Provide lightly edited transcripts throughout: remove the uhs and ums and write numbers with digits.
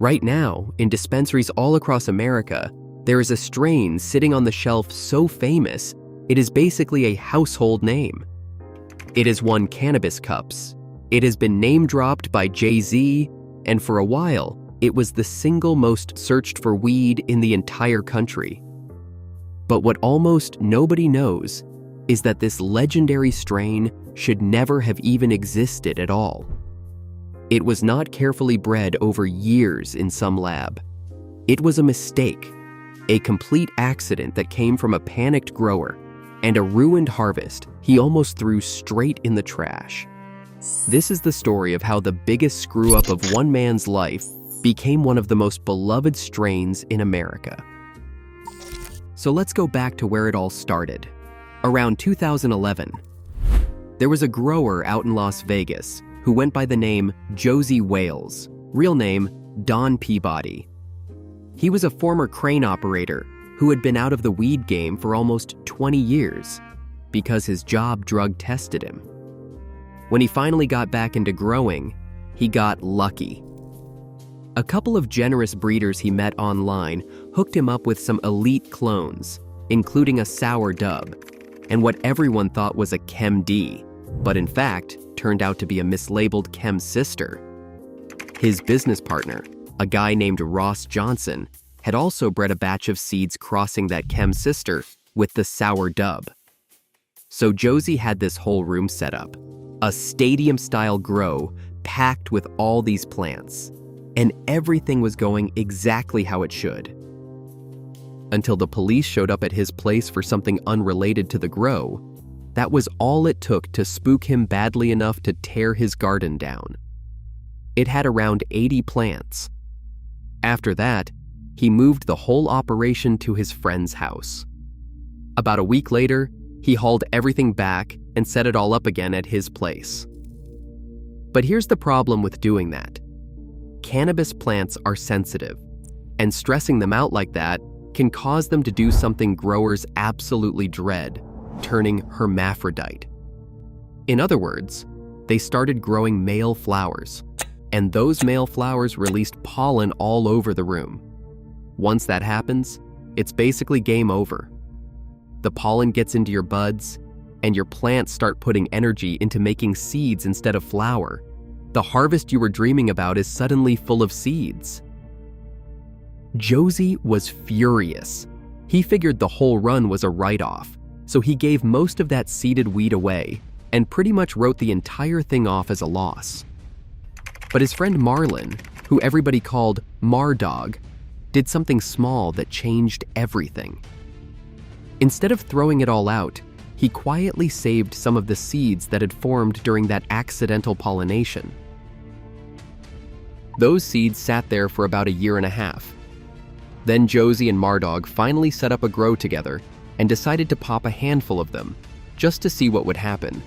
Right now, in dispensaries all across America, there is a strain sitting on the shelf so famous, it is basically a household name. It has won cannabis cups. It has been name-dropped by Jay-Z, and for a while, it was the single most searched for weed in the entire country. But what almost nobody knows is that this legendary strain should never have even existed at all. It was not carefully bred over years in some lab. It was a mistake, a complete accident that came from a panicked grower, and a ruined harvest he almost threw straight in the trash. This is the story of how the biggest screw-up of one man's life became one of the most beloved strains in America. So let's go back to where it all started. Around 2011, there was a grower out in Las Vegas who went by the name Joesy Whales, real name Don Peabody. He was a former crane operator who had been out of the weed game for almost 20 years because his job drug tested him. When he finally got back into growing, he got lucky. A couple of generous breeders he met online hooked him up with some elite clones, including a sour dub, and what everyone thought was a Chem D, but in fact turned out to be a mislabeled Chem sister. His business partner, a guy named Ross Johnson, had also bred a batch of seeds crossing that Chem sister with the sour dub. So Joesy had this whole room set up, a stadium-style grow packed with all these plants, and everything was going exactly how it should. Until the police showed up at his place for something unrelated to the grow. That was all it took to spook him badly enough to tear his garden down. It had around 80 plants. After that, he moved the whole operation to his friend's house. About a week later, he hauled everything back and set it all up again at his place. But here's the problem with doing that. Cannabis plants are sensitive, and stressing them out like that can cause them to do something growers absolutely dread, turning hermaphrodite. In other words, they started growing male flowers, and those male flowers released pollen all over the room. Once that happens, it's basically game over. The pollen gets into your buds, and your plants start putting energy into making seeds instead of flower. The harvest you were dreaming about is suddenly full of seeds. Joesy was furious. He figured the whole run was a write-off, so he gave most of that seeded weed away and pretty much wrote the entire thing off as a loss. But his friend Marlin, who everybody called Mardog, did something small that changed everything. Instead of throwing it all out, he quietly saved some of the seeds that had formed during that accidental pollination. Those seeds sat there for about a year and a half. Then Joesy and Mardog finally set up a grow together and decided to pop a handful of them, just to see what would happen.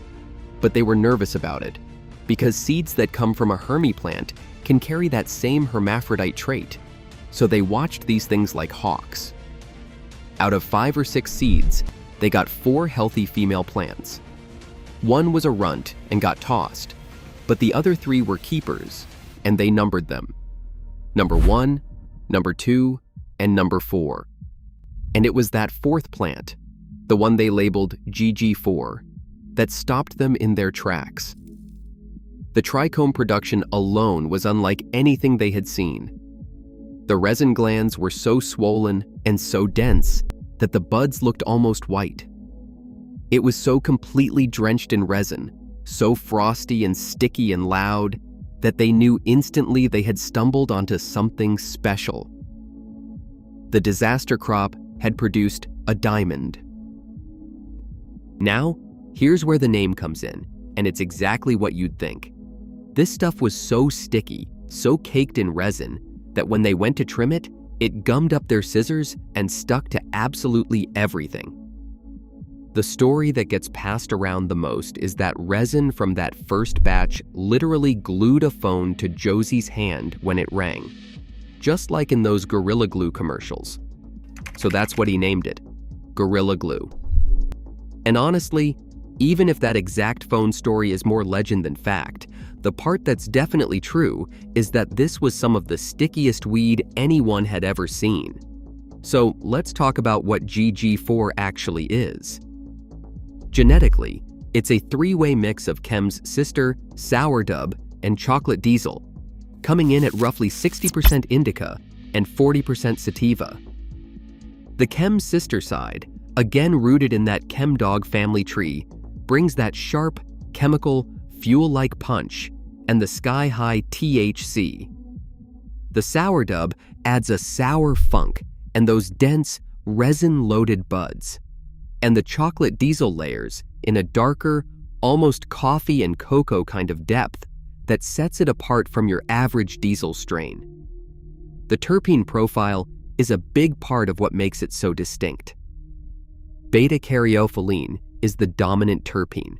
But they were nervous about it, because seeds that come from a hermy plant can carry that same hermaphrodite trait, so they watched these things like hawks. Out of 5 or 6 seeds, they got 4 healthy female plants. One was a runt and got tossed, but the other 3 were keepers, and they numbered them. Number 1, number 2, and number 4. And it was that 4th plant, the one they labeled GG4, that stopped them in their tracks. The trichome production alone was unlike anything they had seen. The resin glands were so swollen and so dense that the buds looked almost white. It was so completely drenched in resin, so frosty and sticky and loud, that they knew instantly they had stumbled onto something special. The disaster crop had produced a diamond. Now, here's where the name comes in, and it's exactly what you'd think. This stuff was so sticky, so caked in resin, that when they went to trim it, it gummed up their scissors and stuck to absolutely everything. The story that gets passed around the most is that resin from that first batch literally glued a phone to Joesy's hand when it rang, just like in those Gorilla Glue commercials. So that's what he named it, Gorilla Glue. And honestly, Even if that exact phone story is more legend than fact, the part that's definitely true is that this was some of the stickiest weed anyone had ever seen. So let's talk about what GG4 actually is. Genetically, it's a three-way mix of chem's sister, sour dub, and chocolate diesel, coming in at roughly 60% indica and 40% sativa. The chem's sister side, again rooted in that chemdog family tree, brings that sharp, chemical, fuel-like punch and the sky-high THC. The sour dub adds a sour funk and those dense, resin-loaded buds. And the chocolate diesel layers in a darker, almost coffee and cocoa kind of depth that sets it apart from your average diesel strain. The terpene profile is a big part of what makes it so distinct. Beta-caryophyllene is the dominant terpene,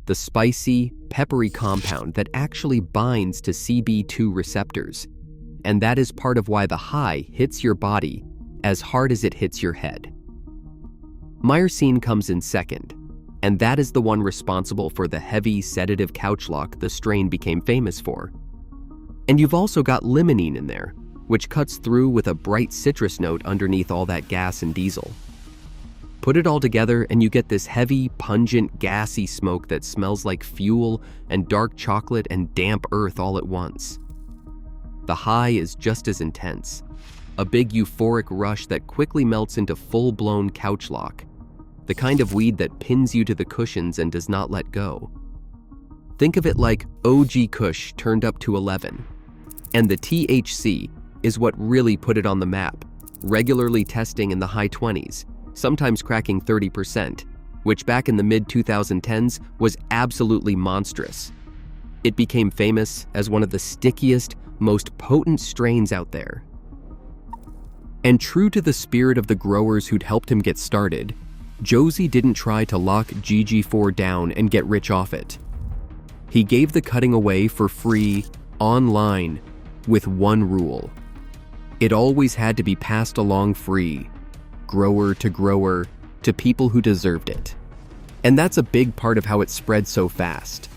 the spicy, peppery compound that actually binds to CB2 receptors, and that is part of why the high hits your body as hard as it hits your head. Myrcene comes in second, and that is the one responsible for the heavy, sedative couch lock the strain became famous for. And you've also got limonene in there, which cuts through with a bright citrus note underneath all that gas and diesel. Put it all together and you get this heavy, pungent, gassy smoke that smells like fuel and dark chocolate and damp earth all at once. The high is just as intense, a big euphoric rush that quickly melts into full-blown couch lock, the kind of weed that pins you to the cushions and does not let go. Think of it like OG Kush turned up to 11. And the THC is what really put it on the map, regularly testing in the high 20s, sometimes cracking 30%, which back in the mid-2010s was absolutely monstrous. It became famous as one of the stickiest, most potent strains out there. And true to the spirit of the growers who'd helped him get started, Joesy didn't try to lock GG4 down and get rich off it. He gave the cutting away for free, online, with one rule. It always had to be passed along free, grower, to people who deserved it. And that's a big part of how it spread so fast.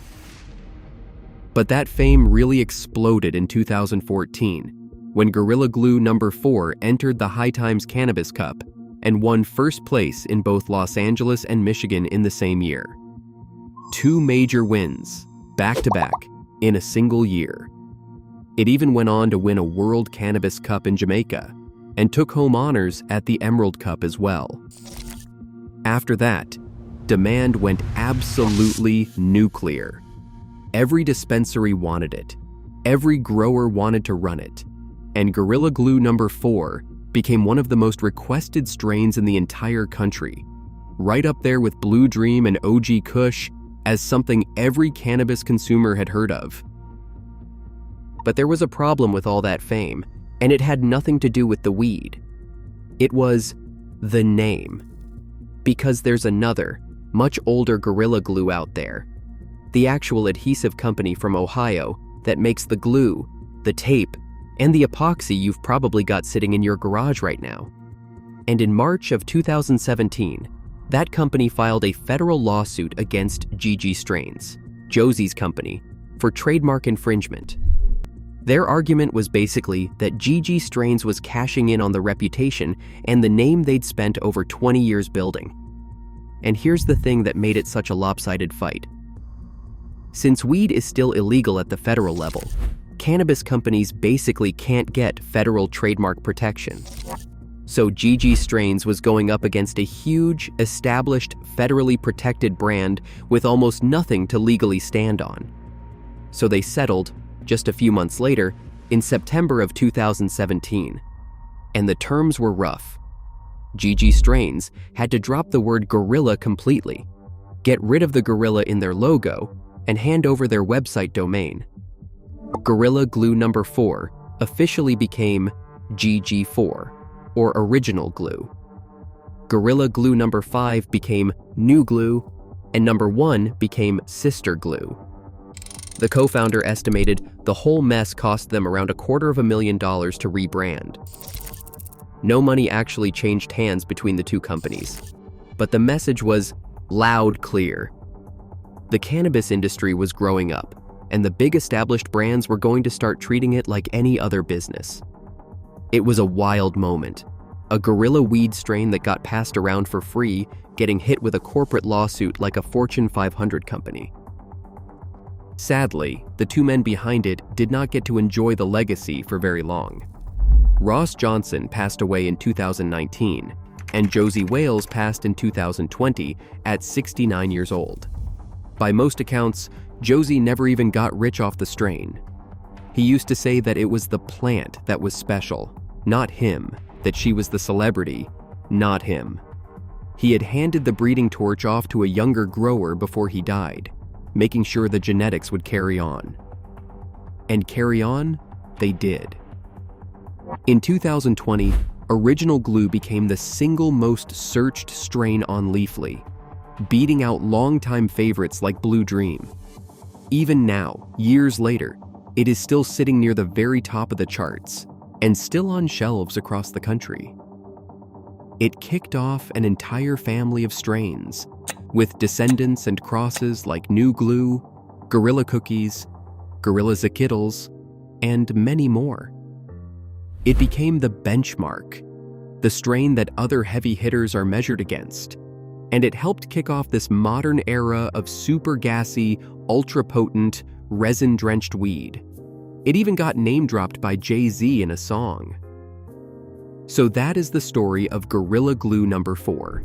But that fame really exploded in 2014, when Gorilla Glue No. 4 entered the High Times Cannabis Cup and won first place in both Los Angeles and Michigan in the same year. 2 major wins, back-to-back, in a single year. It even went on to win a World Cannabis Cup in Jamaica and took home honors at the Emerald Cup as well. After that, demand went absolutely nuclear. Every dispensary wanted it. Every grower wanted to run it. And Gorilla Glue No. 4 became one of the most requested strains in the entire country, right up there with Blue Dream and OG Kush as something every cannabis consumer had heard of. But there was a problem with all that fame, and it had nothing to do with the weed. It was the name. Because there's another, much older Gorilla Glue out there, the actual adhesive company from Ohio that makes the glue, the tape, and the epoxy you've probably got sitting in your garage right now. And in March of 2017, that company filed a federal lawsuit against GG Strains, Joesy's company, for trademark infringement. Their argument was basically that GG Strains was cashing in on the reputation and the name they'd spent over 20 years building. And here's the thing that made it such a lopsided fight. Since weed is still illegal at the federal level, cannabis companies basically can't get federal trademark protection. So GG Strains was going up against a huge, established, federally protected brand with almost nothing to legally stand on. So they settled, just a few months later, in September of 2017. And the terms were rough. GG Strains had to drop the word gorilla completely, get rid of the gorilla in their logo, and hand over their website domain. Gorilla Glue No. 4 officially became GG4, or Original Glue. Gorilla Glue No. 5 became New Glue, and No. 1 became Sister Glue. The co-founder estimated the whole mess cost them around $250,000 to rebrand. No money actually changed hands between the two companies, but the message was loud, clear. The cannabis industry was growing up, and the big established brands were going to start treating it like any other business. It was a wild moment. A guerrilla weed strain that got passed around for free, getting hit with a corporate lawsuit like a Fortune 500 company. Sadly, the two men behind it did not get to enjoy the legacy for very long. Ross Johnson passed away in 2019, and Joesy Whales passed in 2020 at 69 years old. By most accounts, Joesy never even got rich off the strain. He used to say that it was the plant that was special, not him, that she was the celebrity, not him. He had handed the breeding torch off to a younger grower before he died, making sure the genetics would carry on. And carry on, they did. In 2020, Original Glue became the single most searched strain on Leafly, beating out longtime favorites like Blue Dream. Even now, years later, it is still sitting near the very top of the charts and still on shelves across the country. It kicked off an entire family of strains, with descendants and crosses like New Glue, Gorilla Cookies, Gorilla Skittles, and many more. It became the benchmark, the strain that other heavy hitters are measured against, and it helped kick off this modern era of super gassy, ultra-potent, resin-drenched weed. It even got name-dropped by Jay-Z in a song. So that is the story of Gorilla Glue number 4.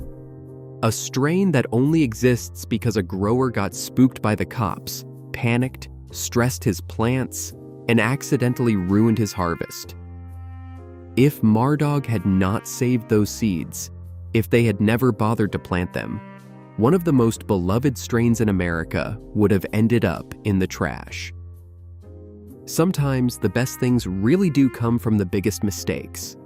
A strain that only exists because a grower got spooked by the cops, panicked, stressed his plants, and accidentally ruined his harvest. If Mardog had not saved those seeds, if they had never bothered to plant them, one of the most beloved strains in America would have ended up in the trash. Sometimes the best things really do come from the biggest mistakes.